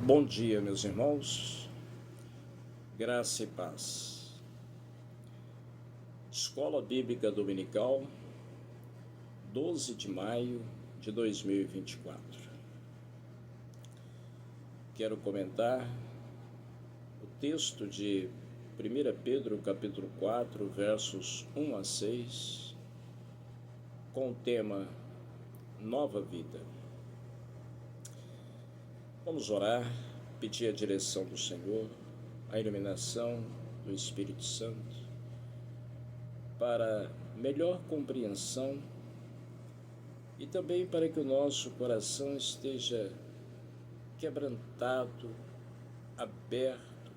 Bom dia, meus irmãos, graça e paz. Escola Bíblica Dominical, 12 de maio de 2024. Quero comentar o texto de 1 Pedro, capítulo 4, versos 1 a 6, com o tema Nova Vida. Vamos orar, pedir a direção do Senhor, a iluminação do Espírito Santo, para melhor compreensão e também para que o nosso coração esteja quebrantado, aberto,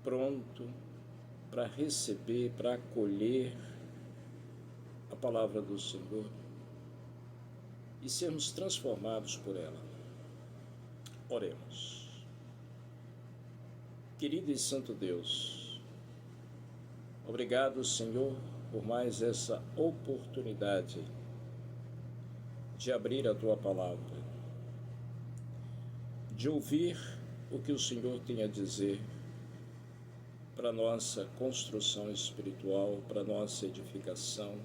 pronto para receber, para acolher a palavra do Senhor e sermos transformados por ela. Oremos. Querido e santo Deus, obrigado, Senhor, por mais essa oportunidade de abrir a Tua palavra, de ouvir o que o Senhor tem a dizer para nossa construção espiritual, para nossa edificação,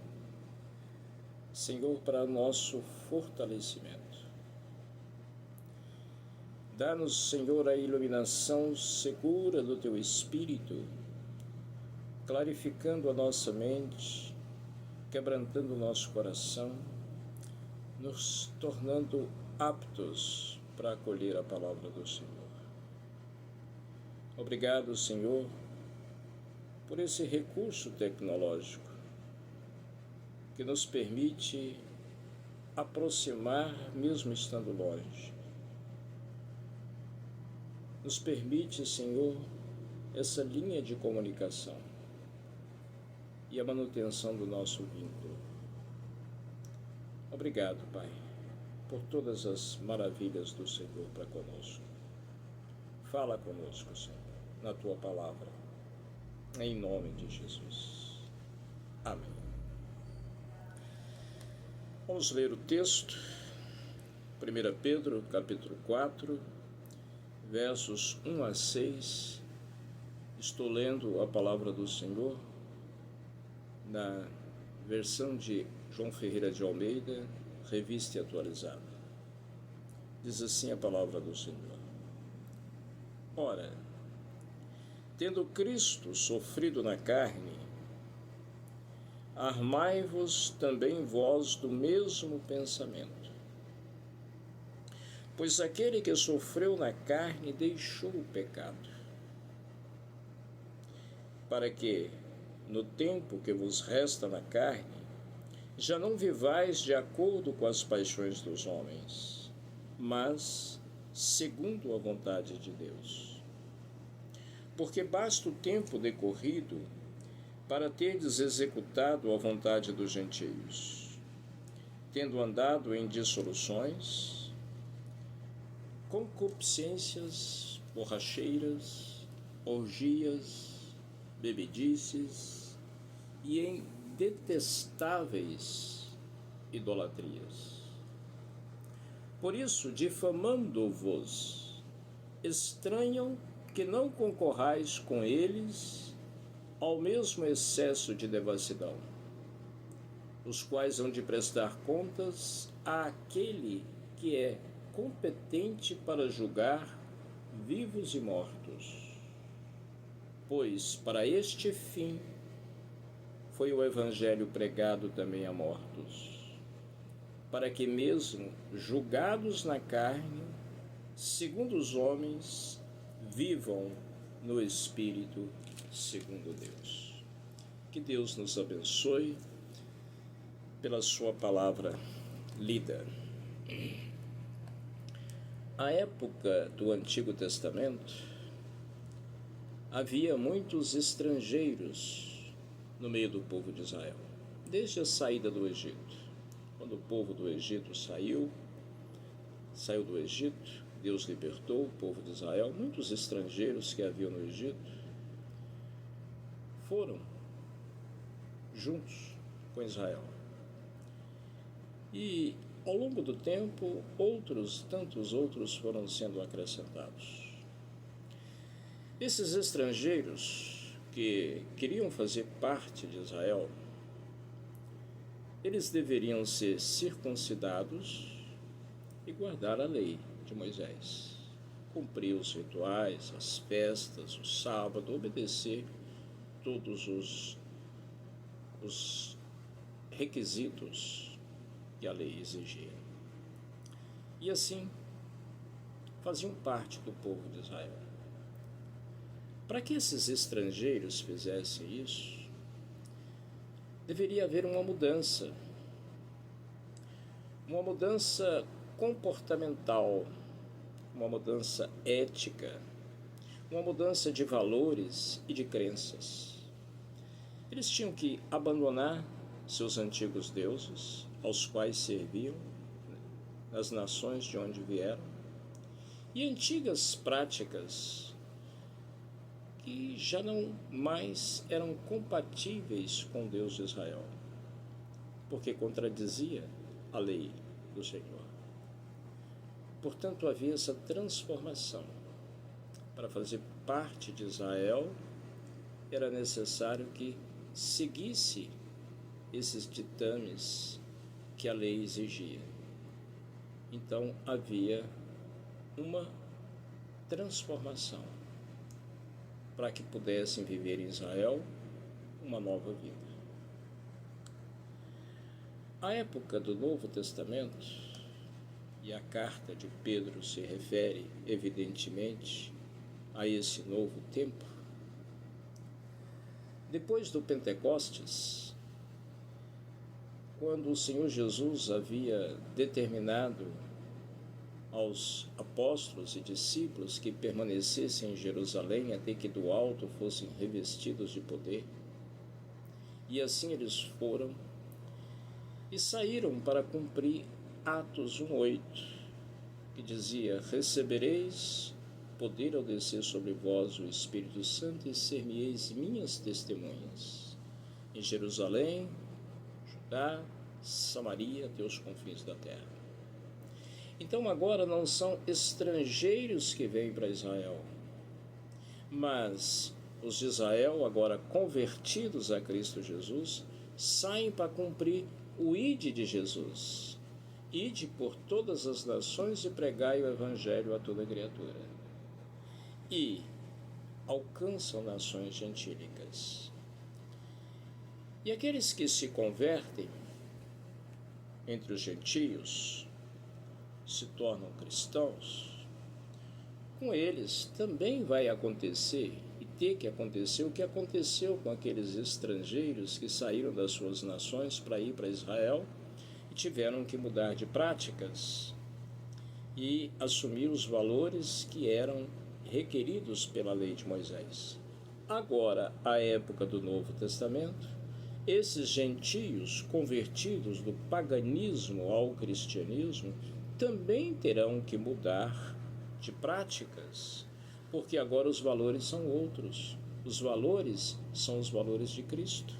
Senhor, para nosso fortalecimento. Dá-nos, Senhor, a iluminação segura do Teu Espírito, clarificando a nossa mente, quebrantando o nosso coração, nos tornando aptos para acolher a palavra do Senhor. Obrigado, Senhor, por esse recurso tecnológico que nos permite aproximar mesmo estando longe. Nos permite, Senhor, essa linha de comunicação e a manutenção do nosso vínculo. Obrigado, Pai, por todas as maravilhas do Senhor para conosco. Fala conosco, Senhor, na Tua palavra, em nome de Jesus. Amém. Vamos ler o texto, 1 Pedro, capítulo 4, versos 1 a 6, estou lendo a palavra do Senhor na versão de João Ferreira de Almeida, revista e atualizada. Diz assim a palavra do Senhor: Ora, tendo Cristo sofrido na carne, armai-vos também vós do mesmo pensamento. Pois aquele que sofreu na carne deixou o pecado, para que, no tempo que vos resta na carne, já não vivais de acordo com as paixões dos homens, mas segundo a vontade de Deus. Porque basta o tempo decorrido para terdes executado a vontade dos gentios, tendo andado em dissoluções, concupiscências, borracheiras, orgias, bebedices e em detestáveis idolatrias. Por isso, difamando-vos, estranham que não concorrais com eles ao mesmo excesso de devassidão, os quais hão de prestar contas àquele que é competente para julgar vivos e mortos. Pois para este fim foi o Evangelho pregado também a mortos, para que mesmo julgados na carne, segundo os homens, vivam no Espírito segundo Deus. Que Deus nos abençoe pela sua palavra lida. À época do Antigo Testamento, havia muitos estrangeiros no meio do povo de Israel, desde a saída do Egito. Quando o povo do Egito saiu do Egito, Deus libertou o povo de Israel. Muitos estrangeiros que haviam no Egito foram juntos com Israel. E ao longo do tempo, tantos outros foram sendo acrescentados. Esses estrangeiros que queriam fazer parte de Israel, eles deveriam ser circuncidados e guardar a lei de Moisés, cumprir os rituais, as festas, o sábado, obedecer todos os requisitos que a lei exigia. E assim, faziam parte do povo de Israel. Para que esses estrangeiros fizessem isso, deveria haver uma mudança comportamental, uma mudança ética, uma mudança de valores e de crenças. Eles tinham que abandonar seus antigos deuses, aos quais serviam nas nações de onde vieram, e antigas práticas que já não mais eram compatíveis com Deus de Israel, porque contradizia a lei do Senhor. Portanto, havia essa transformação. Para fazer parte de Israel, era necessário que seguisse esses ditames que a lei exigia. Então, havia uma transformação para que pudessem viver em Israel uma nova vida. A época do Novo Testamento, e a carta de Pedro se refere, evidentemente, a esse novo tempo. Depois do Pentecostes, quando o Senhor Jesus havia determinado aos apóstolos e discípulos que permanecessem em Jerusalém até que do alto fossem revestidos de poder, e assim eles foram e saíram para cumprir Atos 1:8, que dizia: recebereis poder ao descer sobre vós o Espírito Santo e ser-me-eis minhas testemunhas em Jerusalém, Judá, Samaria, até os confins da terra. Então agora não são estrangeiros que vêm para Israel, mas os de Israel, agora convertidos a Cristo Jesus, saem para cumprir o ide de Jesus. Ide por todas as nações e pregai o Evangelho a toda criatura. E alcançam nações gentílicas. E aqueles que se convertem entre os gentios, se tornam cristãos, com eles também vai acontecer e ter que acontecer o que aconteceu com aqueles estrangeiros que saíram das suas nações para ir para Israel e tiveram que mudar de práticas e assumir os valores que eram requeridos pela lei de Moisés. Agora, a época do Novo Testamento, esses gentios convertidos do paganismo ao cristianismo também terão que mudar de práticas, porque agora os valores são outros. Os valores são os valores de Cristo.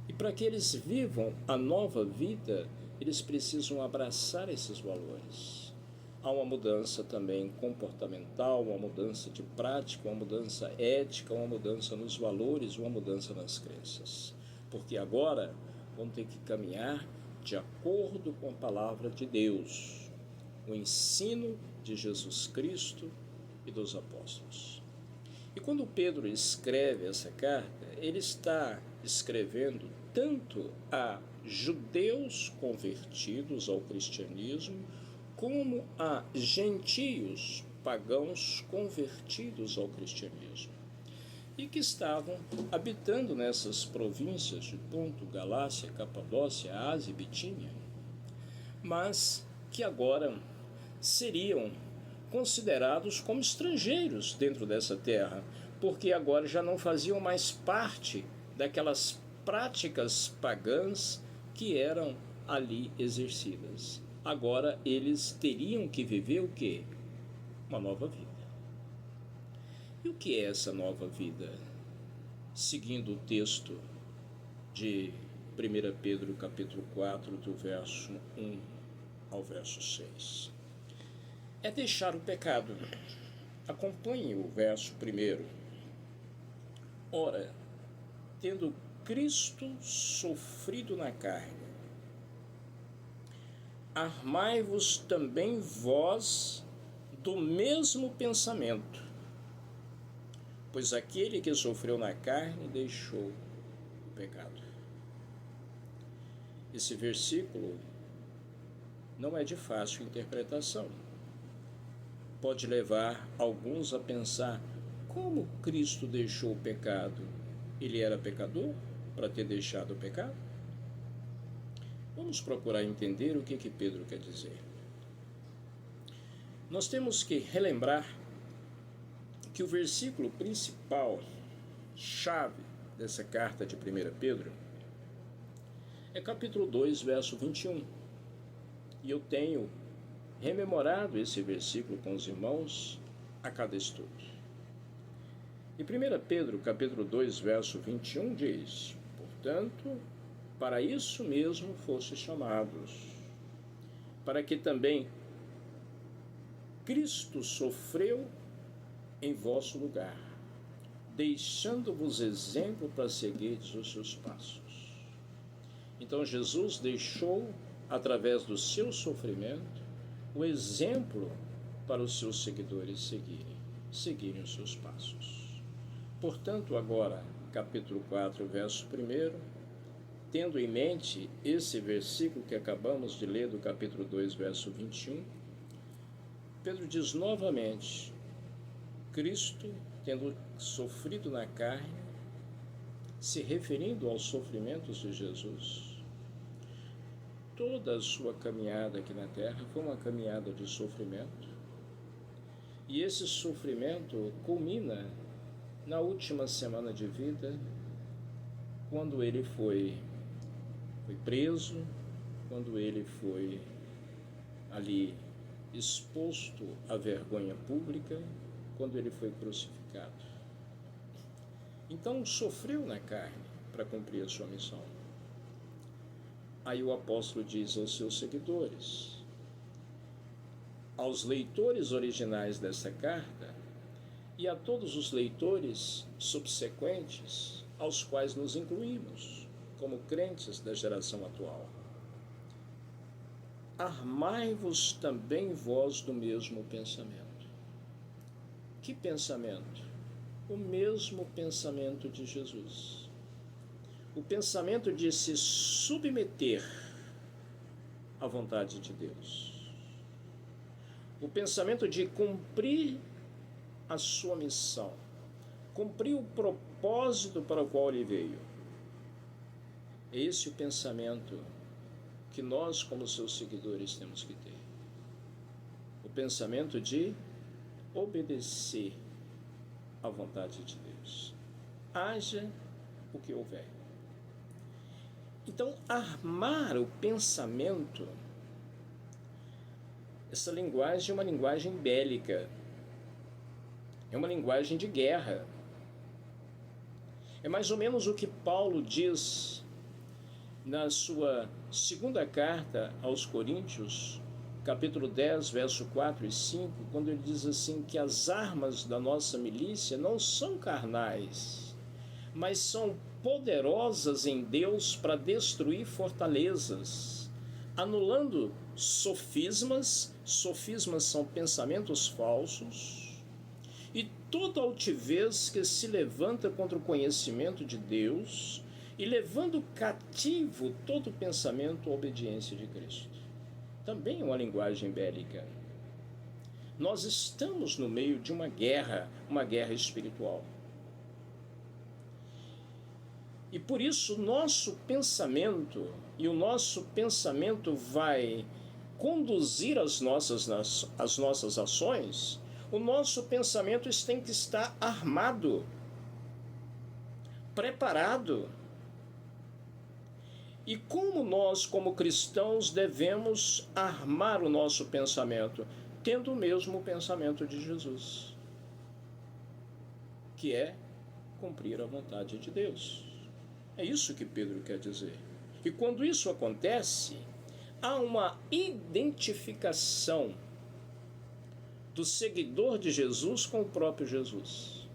E para que eles vivam a nova vida, eles precisam abraçar esses valores. Há uma mudança também comportamental, uma mudança de prática, uma mudança ética, uma mudança nos valores, uma mudança nas crenças. Porque agora vão ter que caminhar de acordo com a palavra de Deus, o ensino de Jesus Cristo e dos apóstolos. E quando Pedro escreve essa carta, ele está escrevendo tanto a judeus convertidos ao cristianismo, como a gentios pagãos convertidos ao cristianismo, e que estavam habitando nessas províncias de Ponto, Galácia, Capadócia, Ásia e Bitínia, mas que agora seriam considerados como estrangeiros dentro dessa terra, porque agora já não faziam mais parte daquelas práticas pagãs que eram ali exercidas. Agora eles teriam que viver o quê? Uma nova vida. E o que é essa nova vida? Seguindo o texto de 1 Pedro capítulo 4, do verso 1 ao verso 6. É deixar o pecado. Acompanhe o verso 1. Ora, tendo Cristo sofrido na carne, armai-vos também vós do mesmo pensamento, pois aquele que sofreu na carne deixou o pecado. Esse versículo não é de fácil interpretação. Pode levar alguns a pensar: como Cristo deixou o pecado? Ele era pecador para ter deixado o pecado? Vamos procurar entender o que Pedro quer dizer. Nós temos que relembrar que o versículo principal, chave dessa carta de 1 Pedro, é capítulo 2, verso 21. E eu tenho rememorado esse versículo com os irmãos a cada estudo. E 1 Pedro, capítulo 2, verso 21 diz: portanto, para isso mesmo fostes chamados, para que também Cristo sofreu em vosso lugar, deixando-vos exemplo para seguirdes os seus passos. Então Jesus deixou, através do seu sofrimento, o exemplo para os seus seguidores seguirem os seus passos. Portanto, agora, capítulo 4, verso 1, tendo em mente esse versículo que acabamos de ler do capítulo 2, verso 21, Pedro diz novamente: Cristo, tendo sofrido na carne, se referindo aos sofrimentos de Jesus, toda a sua caminhada aqui na terra foi uma caminhada de sofrimento, e esse sofrimento culmina na última semana de vida, quando ele foi preso, quando ele foi ali exposto à vergonha pública, quando ele foi crucificado. Então sofreu na carne para cumprir a sua missão. Aí o apóstolo diz aos seus seguidores, aos leitores originais dessa carta e a todos os leitores subsequentes, aos quais nos incluímos como crentes da geração atual: armai-vos também vós do mesmo pensamento. Que pensamento? O mesmo pensamento de Jesus. O pensamento de se submeter à vontade de Deus. O pensamento de cumprir a sua missão, cumprir o propósito para o qual ele veio. É esse o pensamento que nós, como seus seguidores, temos que ter. O pensamento de obedecer à vontade de Deus. Haja o que houver. Então, armar o pensamento, essa linguagem é uma linguagem bélica, é uma linguagem de guerra. É mais ou menos o que Paulo diz na sua segunda carta aos Coríntios, capítulo 10, verso 4 e 5, quando ele diz assim, que as armas da nossa milícia não são carnais, mas são poderosas em Deus para destruir fortalezas, anulando sofismas. Sofismas são pensamentos falsos, e toda altivez que se levanta contra o conhecimento de Deus, e levando cativo todo pensamento à obediência de Cristo. Também é uma linguagem bélica. Nós estamos no meio de uma guerra espiritual. E por isso o nosso pensamento vai conduzir as nossas ações. O nosso pensamento tem que estar armado, preparado. E como nós, como cristãos, devemos armar o nosso pensamento? Tendo o mesmo pensamento de Jesus, que é cumprir a vontade de Deus. É isso que Pedro quer dizer. E quando isso acontece, há uma identificação do seguidor de Jesus com o próprio Jesus,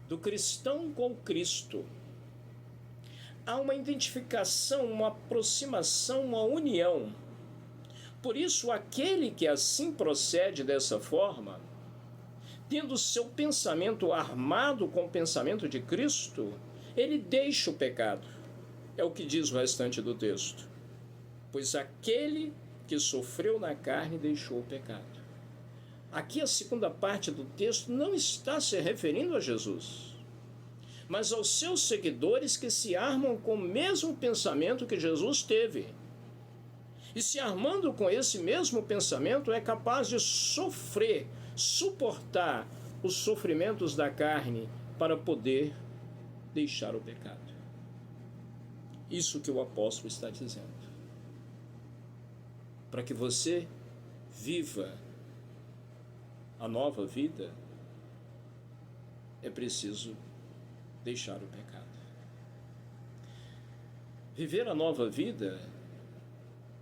do cristão com o Cristo. Há uma identificação, uma aproximação, uma união. Por isso, aquele que assim procede dessa forma, tendo seu pensamento armado com o pensamento de Cristo, ele deixa o pecado. É o que diz o restante do texto. Pois aquele que sofreu na carne deixou o pecado. Aqui a segunda parte do texto não está se referindo a Jesus, mas aos seus seguidores que se armam com o mesmo pensamento que Jesus teve. E se armando com esse mesmo pensamento, é capaz de sofrer, suportar os sofrimentos da carne para poder deixar o pecado. Isso que o apóstolo está dizendo. Para que você viva a nova vida, é preciso deixar o pecado. Viver a nova vida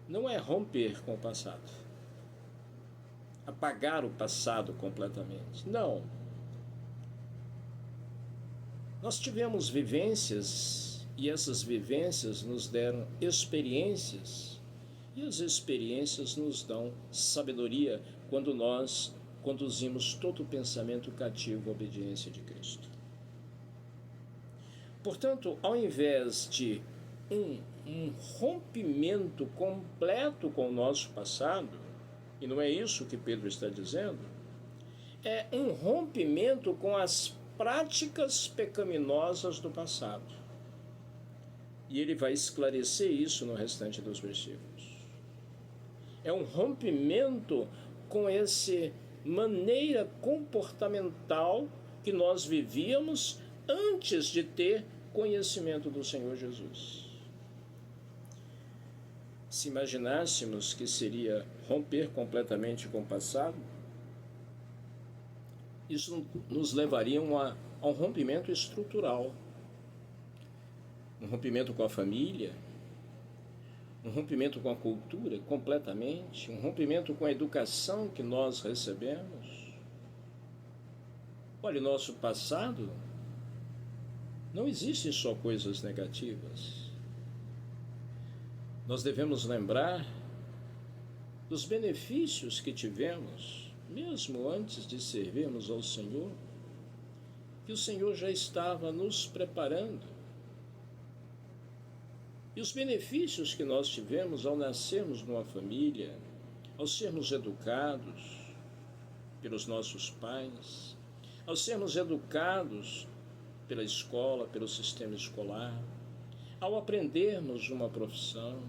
não é romper com o passado, apagar o passado completamente. Não. Nós tivemos vivências e essas vivências nos deram experiências e as experiências nos dão sabedoria quando nós conduzimos todo o pensamento cativo à obediência de Cristo. Portanto, ao invés de um rompimento completo com o nosso passado, e não é isso que Pedro está dizendo, é um rompimento com as práticas pecaminosas do passado. E ele vai esclarecer isso no restante dos versículos. É um rompimento com essa maneira comportamental que nós vivíamos antes de ter conhecimento do Senhor Jesus. Se imaginássemos que seria romper completamente com o passado, isso nos levaria a um rompimento estrutural, um rompimento com a família, um rompimento com a cultura completamente, um rompimento com a educação que nós recebemos. Olha, o nosso passado não existem só coisas negativas. Nós devemos lembrar dos benefícios que tivemos, mesmo antes de servirmos ao Senhor, que o Senhor já estava nos preparando. E os benefícios que nós tivemos ao nascermos numa família, ao sermos educados pelos nossos pais, ao sermos educados pela escola, pelo sistema escolar, ao aprendermos uma profissão,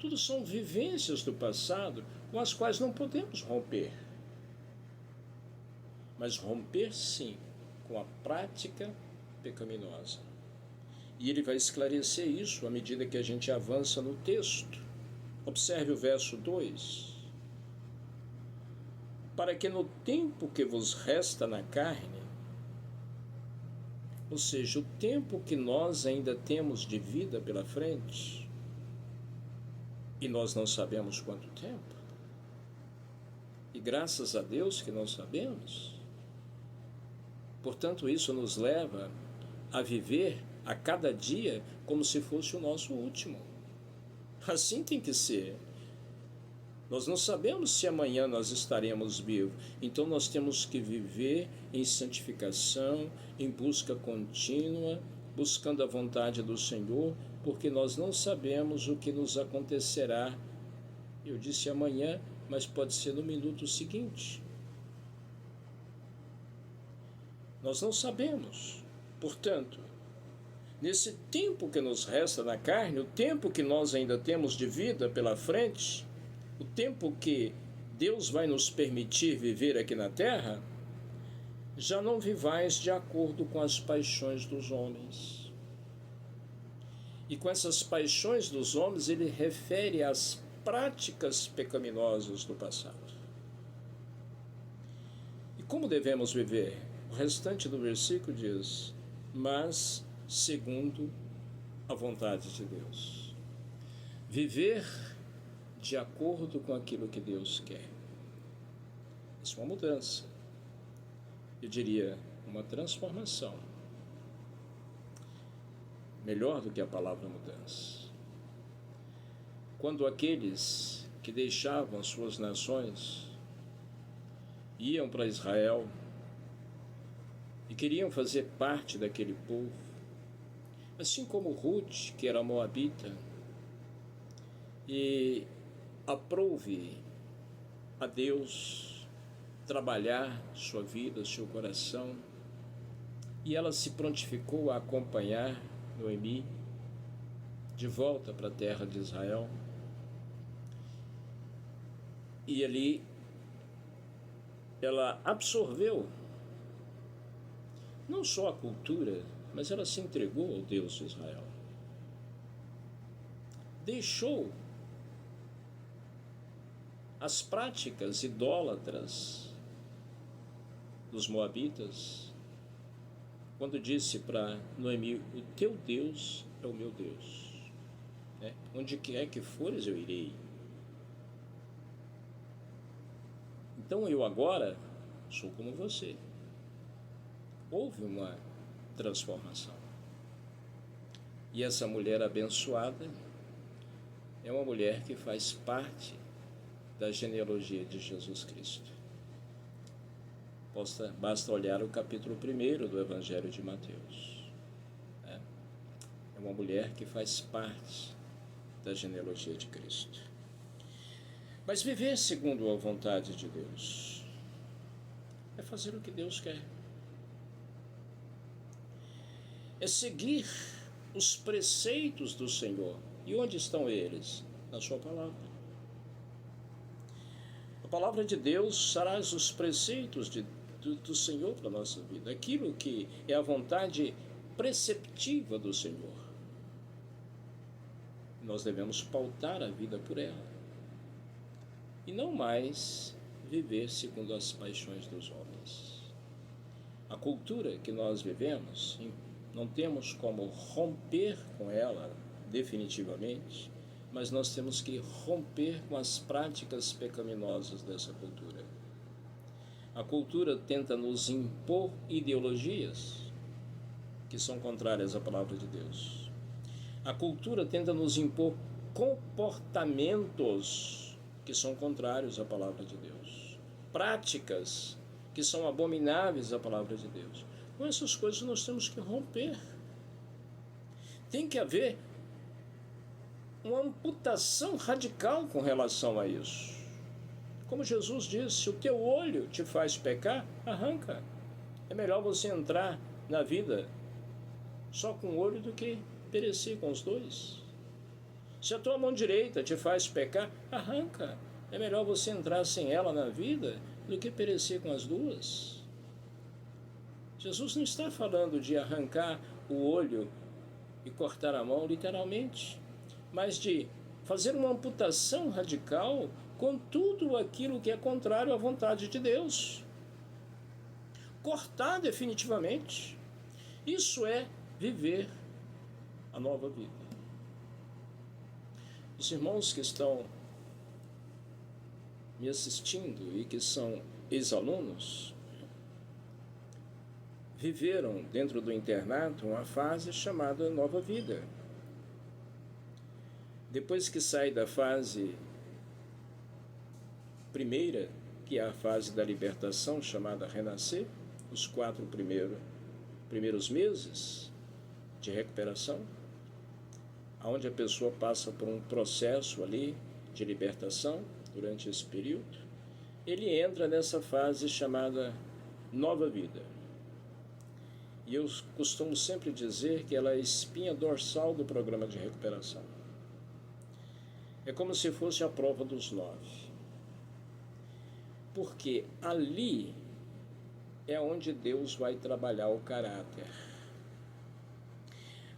tudo são vivências do passado com as quais não podemos romper. Mas romper sim com a prática pecaminosa. E ele vai esclarecer isso à medida que a gente avança no texto. Observe o verso 2. Para que no tempo que vos resta na carne, ou seja, o tempo que nós ainda temos de vida pela frente, e nós não sabemos quanto tempo, e graças a Deus que não sabemos, portanto isso nos leva a viver a cada dia como se fosse o nosso último. Assim tem que ser. Nós não sabemos se amanhã nós estaremos vivos, então nós temos que viver em santificação, em busca contínua, buscando a vontade do Senhor, porque nós não sabemos o que nos acontecerá. Eu disse amanhã, mas pode ser no minuto seguinte. Nós não sabemos. Portanto, nesse tempo que nos resta na carne, o tempo que nós ainda temos de vida pela frente, o tempo que Deus vai nos permitir viver aqui na terra, já não vivais de acordo com as paixões dos homens. E com essas paixões dos homens, ele refere às práticas pecaminosas do passado. E como devemos viver? O restante do versículo diz: mas segundo a vontade de Deus. Viver de acordo com aquilo que Deus quer. Isso é uma mudança. Eu diria uma transformação. Melhor do que a palavra mudança. Quando aqueles que deixavam suas nações iam para Israel e queriam fazer parte daquele povo, assim como Ruth, que era moabita, e aprouve a Deus trabalhar sua vida, seu coração, e ela se prontificou a acompanhar Noemi de volta para a terra de Israel. E ali ela absorveu não só a cultura, mas ela se entregou ao Deus de Israel. Deixou as práticas idólatras dos moabitas, quando disse para Noemi: o teu Deus é o meu Deus, né? Onde quer que fores eu irei. Então eu agora sou como você. Houve uma transformação. E essa mulher abençoada é uma mulher que faz parte da genealogia de Jesus Cristo. Basta olhar o capítulo 1 do Evangelho de Mateus. É uma mulher que faz parte da genealogia de Cristo. Mas viver segundo a vontade de Deus é fazer o que Deus quer. É seguir os preceitos do Senhor. E onde estão eles? Na sua palavra. A palavra de Deus traz os preceitos do Senhor para a nossa vida. Aquilo que é a vontade preceptiva do Senhor. Nós devemos pautar a vida por ela. E não mais viver segundo as paixões dos homens. A cultura que nós vivemos, não temos como romper com ela definitivamente, mas nós temos que romper com as práticas pecaminosas dessa cultura. A cultura tenta nos impor ideologias que são contrárias à palavra de Deus. A cultura tenta nos impor comportamentos que são contrários à palavra de Deus. Práticas que são abomináveis à palavra de Deus. Com essas coisas nós temos que romper. Tem que haver uma amputação radical com relação a isso. Como Jesus disse, se o teu olho te faz pecar, arranca. É melhor você entrar na vida só com o olho do que perecer com os dois. Se a tua mão direita te faz pecar, arranca. É melhor você entrar sem ela na vida do que perecer com as duas. Jesus não está falando de arrancar o olho e cortar a mão, literalmente, mas de fazer uma amputação radical com tudo aquilo que é contrário à vontade de Deus. Cortar definitivamente. Isso é viver a nova vida. Os irmãos que estão me assistindo e que são ex-alunos viveram dentro do internato uma fase chamada nova vida. Depois que sai da fase primeira, que é a fase da libertação, chamada renascer, os 4 primeiros meses de recuperação, onde a pessoa passa por um processo ali de libertação durante esse período, ele entra nessa fase chamada nova vida. E eu costumo sempre dizer que ela é a espinha dorsal do programa de recuperação. É como se fosse a prova dos 9. Porque ali é onde Deus vai trabalhar o caráter.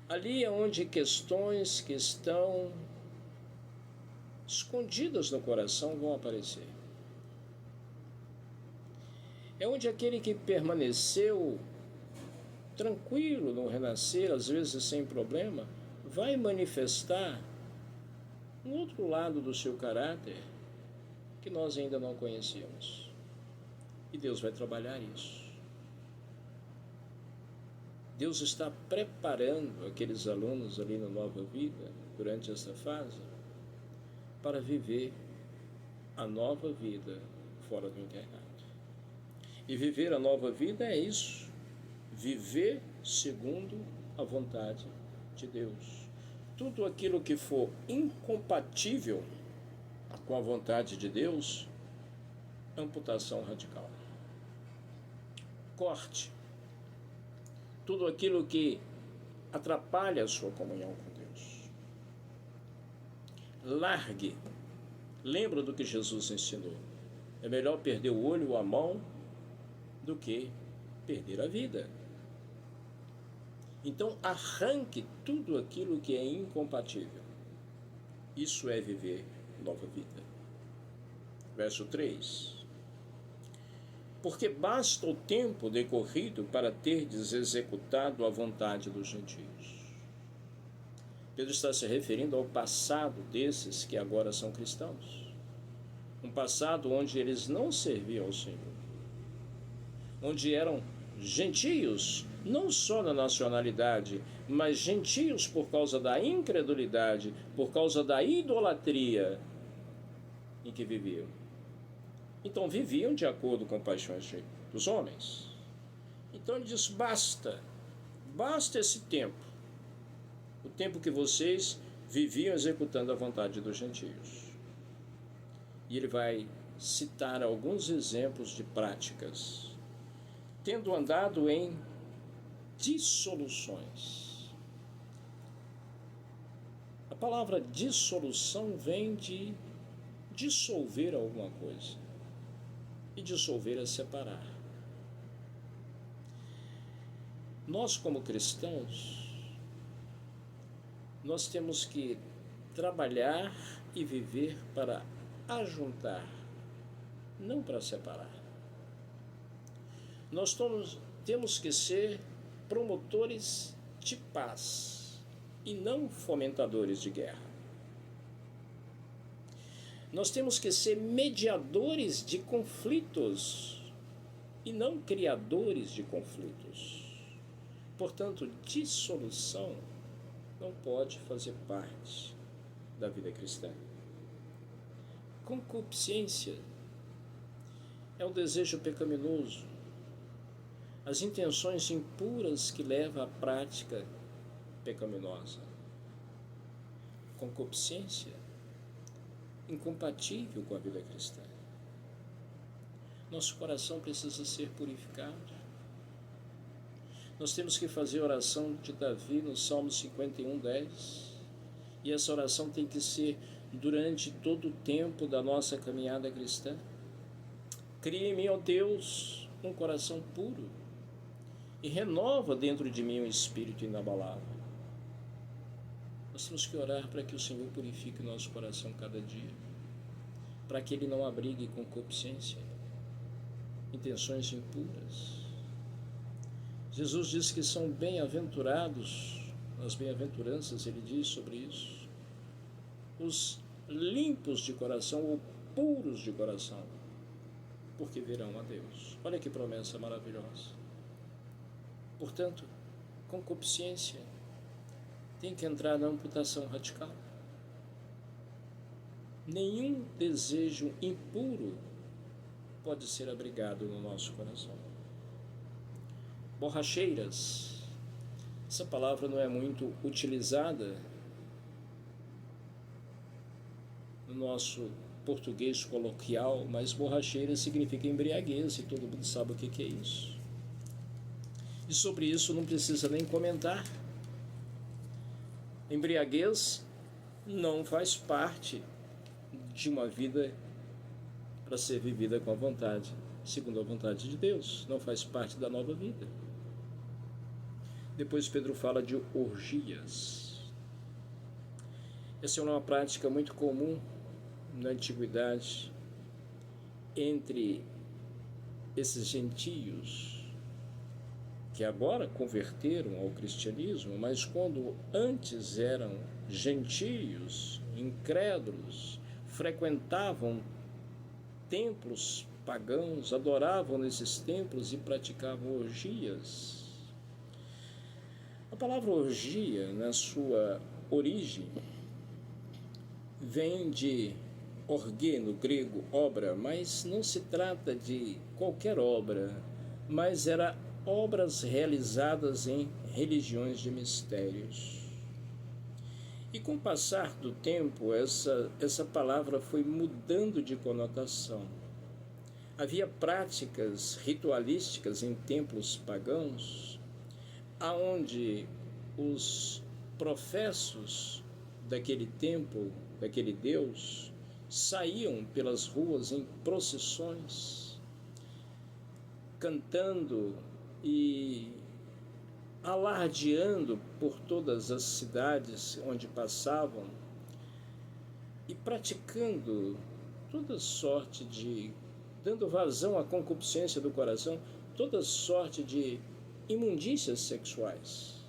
Ali é onde questões que estão escondidas no coração vão aparecer. É onde aquele que permaneceu tranquilo no renascer, às vezes sem problema, vai manifestar um outro lado do seu caráter que nós ainda não conhecemos. E Deus vai trabalhar isso. Deus está preparando aqueles alunos ali na Nova Vida, durante essa fase, para viver a nova vida fora do internato. E viver a nova vida é isso, viver segundo a vontade de Deus. Tudo aquilo que for incompatível com a vontade de Deus, amputação radical. Corte tudo aquilo que atrapalha a sua comunhão com Deus. Largue. Lembra do que Jesus ensinou. É melhor perder o olho ou a mão do que perder a vida. Então, arranque tudo aquilo que é incompatível. Isso é viver nova vida. Verso 3. Porque basta o tempo decorrido para terdes executado a vontade dos gentios. Pedro está se referindo ao passado desses que agora são cristãos. Um passado onde eles não serviam ao Senhor. Onde eram gentios, não só na nacionalidade, mas gentios por causa da incredulidade, por causa da idolatria em que viviam. Então viviam de acordo com paixões dos homens. Então ele diz, basta esse tempo, o tempo que vocês viviam executando a vontade dos gentios. E ele vai citar alguns exemplos de práticas, tendo andado em dissoluções. A palavra dissolução vem de dissolver alguma coisa. E dissolver é separar. Nós, como cristãos, nós temos que trabalhar e viver para ajuntar, não para separar. Nós temos que ser promotores de paz e não fomentadores de guerra. Nós temos que ser mediadores de conflitos e não criadores de conflitos. Portanto, dissolução não pode fazer parte da vida cristã. Concupiscência é um desejo pecaminoso, as intenções impuras que levam à prática pecaminosa. Concupiscência incompatível com a vida cristã. Nosso coração precisa ser purificado. Nós temos que fazer a oração de Davi no Salmo 51:10. E essa oração tem que ser durante todo o tempo da nossa caminhada cristã. Cria em mim, ó Deus, um coração puro e renova dentro de mim um espírito inabalável. Nós temos que orar para que o Senhor purifique o nosso coração cada dia, para que Ele não abrigue concupiscência, intenções impuras. Jesus diz que são bem-aventurados, nas bem-aventuranças Ele diz sobre isso, os limpos de coração ou puros de coração, porque verão a Deus. Olha que promessa maravilhosa. Portanto, concupiscência tem que entrar na amputação radical. Nenhum desejo impuro pode ser abrigado no nosso coração. Borracheiras. Essa palavra não é muito utilizada no nosso português coloquial, mas borracheira significa embriaguez, e todo mundo sabe o que é isso. E sobre isso não precisa nem comentar. Embriaguez não faz parte de uma vida para ser vivida com a vontade, segundo a vontade de Deus. Não faz parte da nova vida. Depois Pedro fala de orgias. Essa é uma prática muito comum na antiguidade entre esses gentios que agora converteram ao cristianismo, mas quando antes eram gentios, incrédulos, frequentavam templos pagãos adoravam nesses templos e praticavam orgias. A palavra orgia, na sua origem, vem de orgue, no grego, obra, mas não se trata de qualquer obra, mas era obras realizadas em religiões de mistérios. E com o passar do tempo, essa palavra foi mudando de conotação. Havia práticas ritualísticas em templos pagãos, aonde os professos daquele templo, daquele Deus, saíam pelas ruas em procissões, cantando e alardeando por todas as cidades onde passavam e praticando toda sorte de, dando vazão à concupiscência do coração, toda sorte de imundícias sexuais.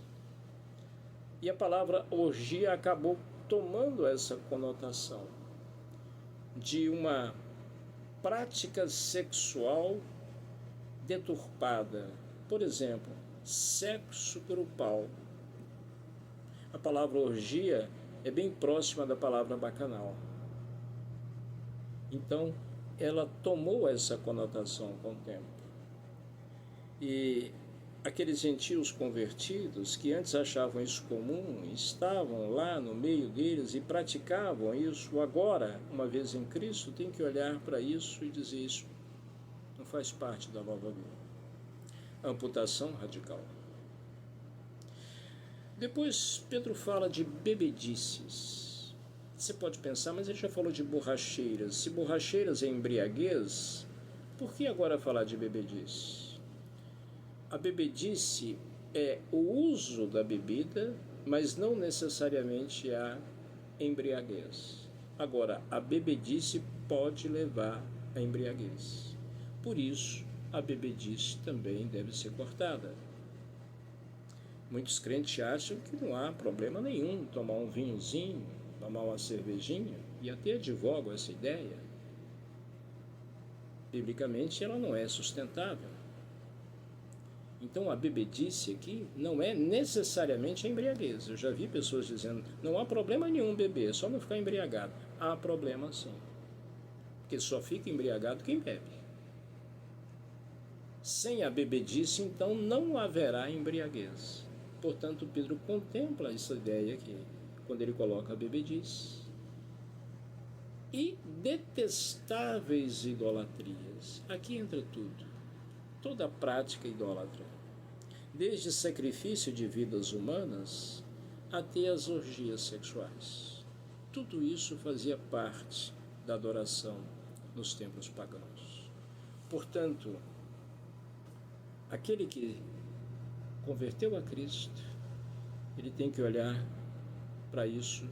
E a palavra orgia acabou tomando essa conotação de uma prática sexual deturpada. Por exemplo, sexo grupal. A palavra orgia é bem próxima da palavra bacanal. Então, ela tomou essa conotação com o tempo. E aqueles gentios convertidos que antes achavam isso comum, estavam lá no meio deles e praticavam isso, agora, uma vez em Cristo, tem que olhar para isso e dizer: isso não faz parte da nova vida. Amputação radical. Depois Pedro fala de bebedices. Você pode pensar, mas ele já falou de borracheiras. Se borracheiras é embriaguez, por que agora falar de bebedice? A bebedice é o uso da bebida, mas não necessariamente a embriaguez. Agora, a bebedice pode levar à embriaguez. Por isso, a bebedice também deve ser cortada. Muitos crentes acham que não há problema nenhum tomar um vinhozinho, tomar uma cervejinha, e até advogam essa ideia. Biblicamente, ela não é sustentável. Então, a bebedice aqui não é necessariamente a embriaguez. Eu já vi pessoas dizendo: não há problema nenhum beber, só não ficar embriagado. Há problema sim, porque só fica embriagado quem bebe. Sem a bebedice, então, não haverá embriaguez. Portanto, Pedro contempla essa ideia aqui, quando ele coloca a bebedice. E detestáveis idolatrias. Aqui entra tudo. Toda prática idólatra. Desde sacrifício de vidas humanas até as orgias sexuais. Tudo isso fazia parte da adoração nos templos pagãos. Portanto, aquele que converteu a Cristo, ele tem que olhar para isso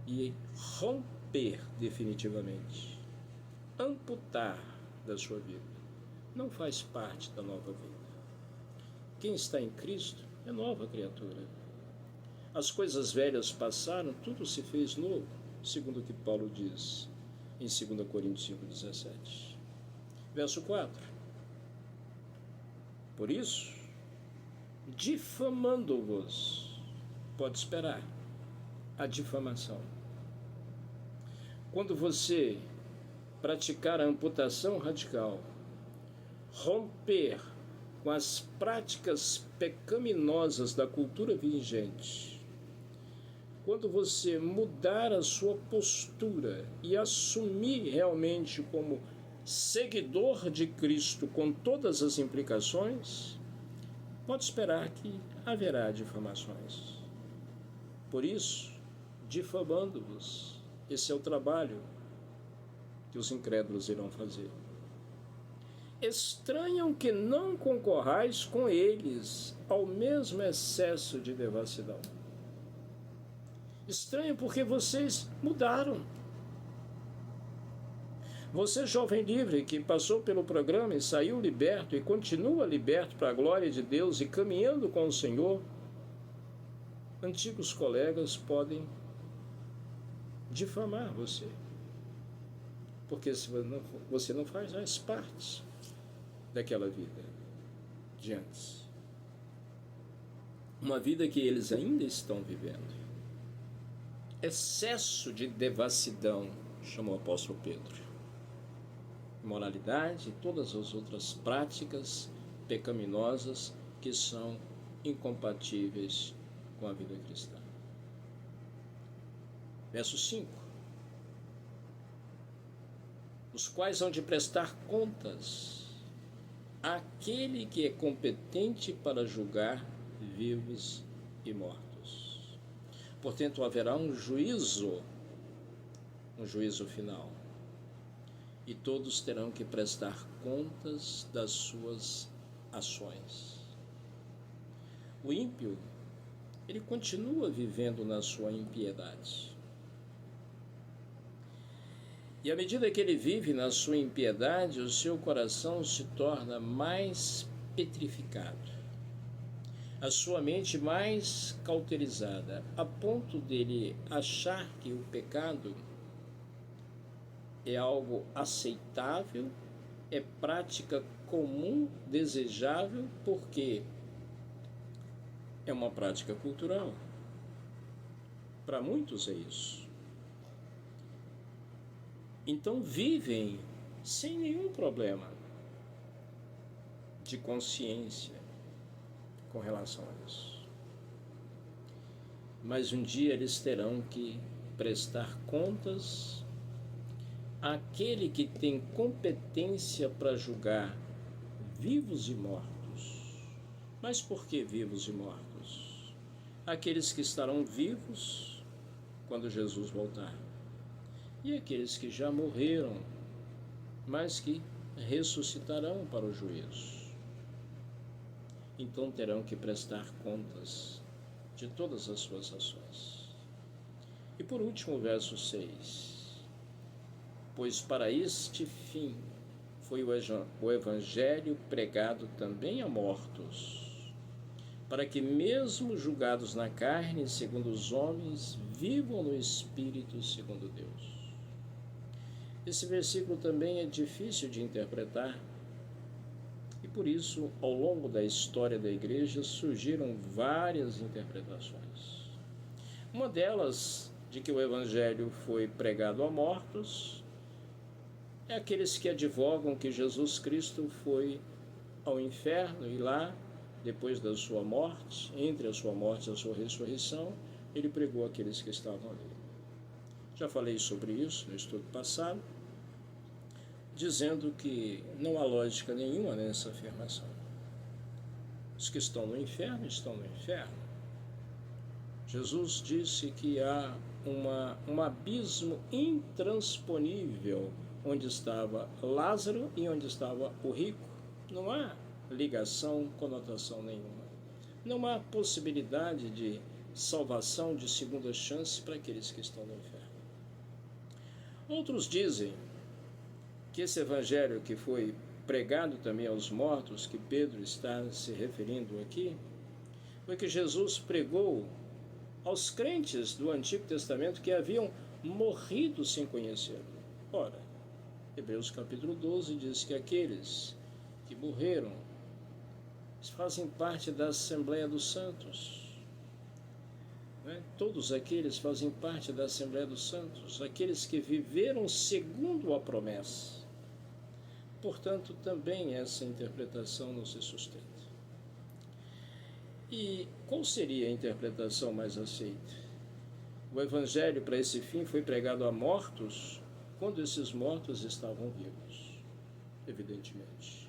e romper definitivamente, amputar da sua vida. Não faz parte da nova vida. Quem está em Cristo é nova criatura. As coisas velhas passaram, tudo se fez novo, segundo o que Paulo diz em 2 Coríntios 5,17. Verso 4. Por isso, difamando-vos, pode esperar a difamação. Quando você praticar a amputação radical, romper com as práticas pecaminosas da cultura vigente, quando você mudar a sua postura e assumir realmente como seguidor de Cristo com todas as implicações, pode esperar que haverá difamações. Por isso, difamando-vos, esse é o trabalho que os incrédulos irão fazer. Estranham que não concorrais com eles ao mesmo excesso de devassidão. Estranho porque vocês mudaram. Você, jovem livre, que passou pelo programa e saiu liberto e continua liberto para a glória de Deus e caminhando com o Senhor, antigos colegas podem difamar você, porque se você não faz parte daquela vida de antes. Uma vida que eles ainda estão vivendo. Excesso de devassidão, chamou o apóstolo Pedro. Imoralidade e todas as outras práticas pecaminosas que são incompatíveis com a vida cristã. Verso 5. Os quais hão de prestar contas àquele que é competente para julgar vivos e mortos. Portanto, haverá um juízo final. E todos terão que prestar contas das suas ações. O ímpio, ele continua vivendo na sua impiedade. E à medida que ele vive na sua impiedade, o seu coração se torna mais petrificado. A sua mente mais cauterizada, a ponto dele achar que o pecado é algo aceitável, é prática comum, desejável, porque é uma prática cultural. Para muitos é isso. Então vivem sem nenhum problema de consciência com relação a isso. Mas um dia eles terão que prestar contas àquele que tem competência para julgar vivos e mortos. Mas por que vivos e mortos? Aqueles que estarão vivos quando Jesus voltar. E aqueles que já morreram, mas que ressuscitarão para o juízo. Então terão que prestar contas de todas as suas ações. E por último, o verso 6. Pois para este fim foi o evangelho pregado também a mortos, para que mesmo julgados na carne, segundo os homens, vivam no espírito segundo Deus. Esse versículo também é difícil de interpretar, e por isso, ao longo da história da igreja, surgiram várias interpretações. Uma delas, de que o evangelho foi pregado a mortos, é aqueles que advogam que Jesus Cristo foi ao inferno e lá, depois da sua morte, entre a sua morte e a sua ressurreição, ele pregou aqueles que estavam ali. Já falei sobre isso no estudo passado, dizendo que não há lógica nenhuma nessa afirmação. Os que estão no inferno estão no inferno. Jesus disse que há um abismo intransponível onde estava Lázaro e onde estava o rico. Não há ligação, conotação nenhuma. Não há possibilidade de salvação de segunda chance para aqueles que estão no inferno. Outros dizem que esse evangelho que foi pregado também aos mortos, que Pedro está se referindo aqui, foi que Jesus pregou aos crentes do Antigo Testamento que haviam morrido sem conhecê-lo. Ora, Hebreus capítulo 12 diz que aqueles que morreram fazem parte da Assembleia dos Santos. Todos aqueles fazem parte da Assembleia dos Santos, aqueles que viveram segundo a promessa. Portanto, também essa interpretação não se sustenta. E qual seria a interpretação mais aceita? O evangelho para esse fim foi pregado a mortos quando esses mortos estavam vivos, evidentemente.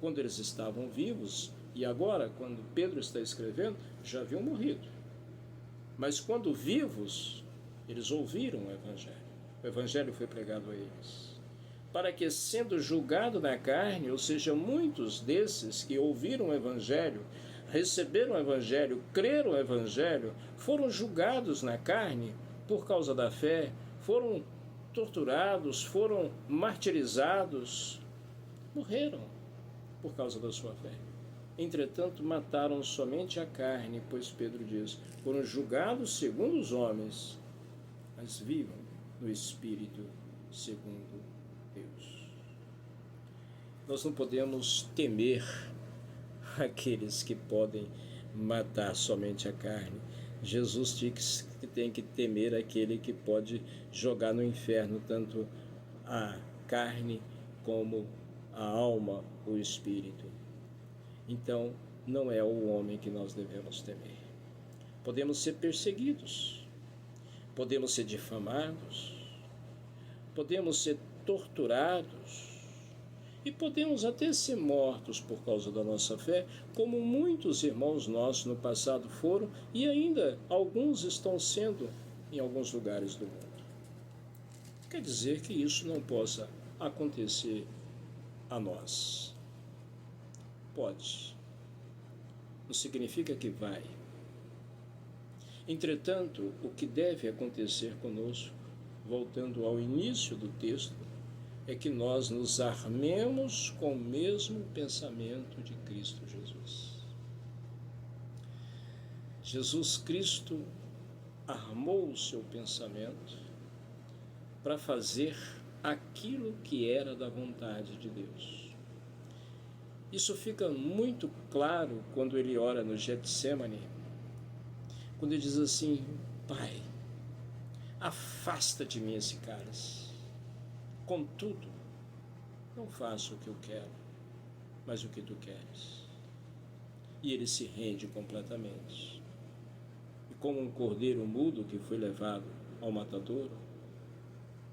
Quando eles estavam vivos, e agora, quando Pedro está escrevendo, já haviam morrido. Mas quando vivos, eles ouviram o evangelho. O evangelho foi pregado a eles. Para que, sendo julgado na carne, ou seja, muitos desses que ouviram o evangelho, receberam o evangelho, creram no evangelho, foram julgados na carne por causa da fé, foram torturados, foram martirizados, morreram por causa da sua fé. Entretanto, mataram somente a carne, pois Pedro diz, foram julgados segundo os homens, mas vivam no espírito segundo Deus. Nós não podemos temer aqueles que podem matar somente a carne. Jesus diz que tem que temer aquele que pode jogar no inferno tanto a carne como a alma, o espírito. Então, não é o homem que nós devemos temer. Podemos ser perseguidos, podemos ser difamados, podemos ser torturados e podemos até ser mortos por causa da nossa fé, como muitos irmãos nossos no passado foram e ainda alguns estão sendo em alguns lugares do mundo. Quer dizer que isso não possa acontecer a nós. Pode. Não significa que vai. Entretanto, o que deve acontecer conosco, voltando ao início do texto, é que nós nos armemos com o mesmo pensamento de Cristo Jesus. Jesus Cristo armou o seu pensamento para fazer aquilo que era da vontade de Deus. Isso fica muito claro quando ele ora no Getsemane, quando ele diz assim: Pai, afasta de mim esse cálice. Contudo, não faço o que eu quero, mas o que tu queres. E ele se rende completamente. E como um cordeiro mudo que foi levado ao matadouro,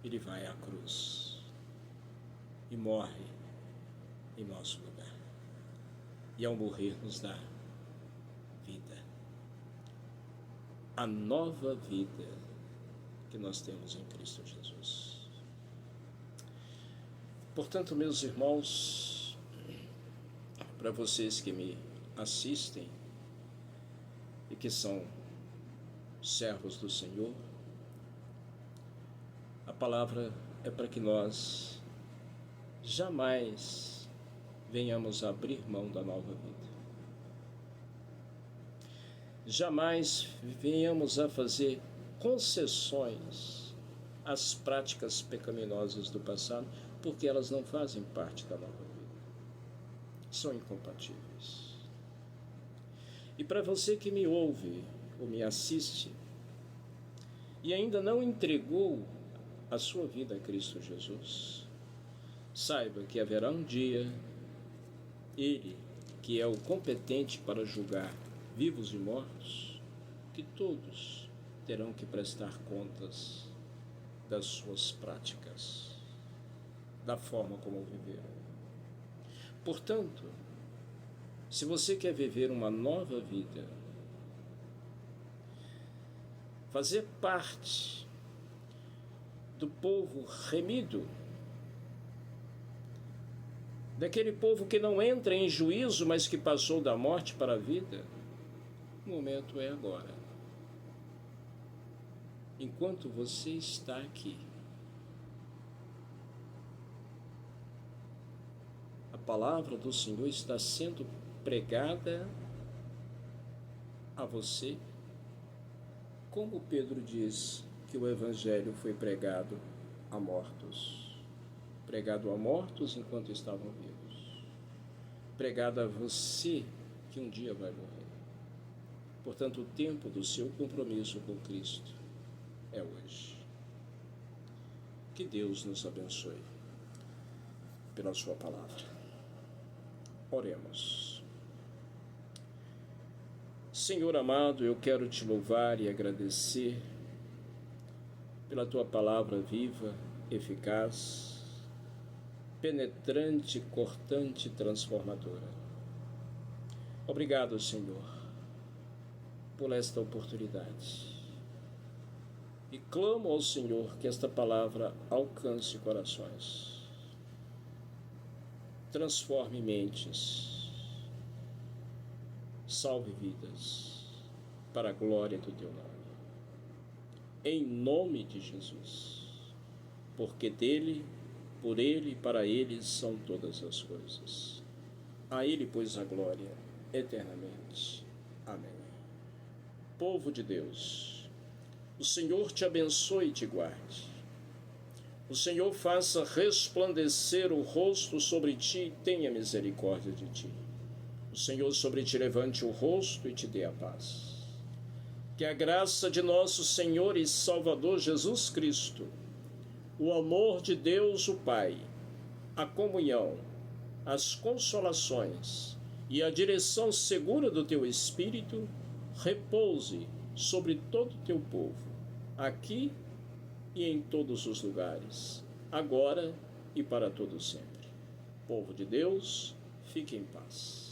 ele vai à cruz e morre em nosso lugar. E ao morrer nos dá vida. A nova vida que nós temos em Cristo Jesus. Portanto, meus irmãos, para vocês que me assistem e que são servos do Senhor, a palavra é para que nós jamais venhamos a abrir mão da nova vida. Jamais venhamos a fazer concessões às práticas pecaminosas do passado, porque elas não fazem parte da nova vida. São incompatíveis. E para você que me ouve ou me assiste e ainda não entregou a sua vida a Cristo Jesus, saiba que haverá um dia, Ele, que é o competente para julgar vivos e mortos, que todos terão que prestar contas das suas práticas, da forma como viveram. Portanto, se você quer viver uma nova vida, fazer parte do povo remido, daquele povo que não entra em juízo, mas que passou da morte para a vida, o momento é agora. Enquanto você está aqui, a palavra do Senhor está sendo pregada a você, como Pedro diz que o Evangelho foi pregado a mortos. Pregado a mortos enquanto estavam vivos. Pregado a você que um dia vai morrer. Portanto, o tempo do seu compromisso com Cristo é hoje. Que Deus nos abençoe pela sua palavra. Oremos. Senhor amado, eu quero te louvar e agradecer pela tua palavra viva, eficaz, penetrante, cortante e transformadora. Obrigado, Senhor, por esta oportunidade. E clamo ao Senhor que esta palavra alcance corações, transforme mentes, salve vidas, para a glória do teu nome. Em nome de Jesus, porque dele, por ele e para ele são todas as coisas. A ele, pois, a glória eternamente. Amém. Povo de Deus, o Senhor te abençoe e te guarde. O Senhor faça resplandecer o rosto sobre ti e tenha misericórdia de ti. O Senhor sobre ti levante o rosto e te dê a paz. Que a graça de nosso Senhor e Salvador Jesus Cristo, o amor de Deus o Pai, a comunhão, as consolações e a direção segura do teu Espírito repouse sobre todo o teu povo, aqui e em todos os lugares, agora e para todo sempre. Povo de Deus, fique em paz.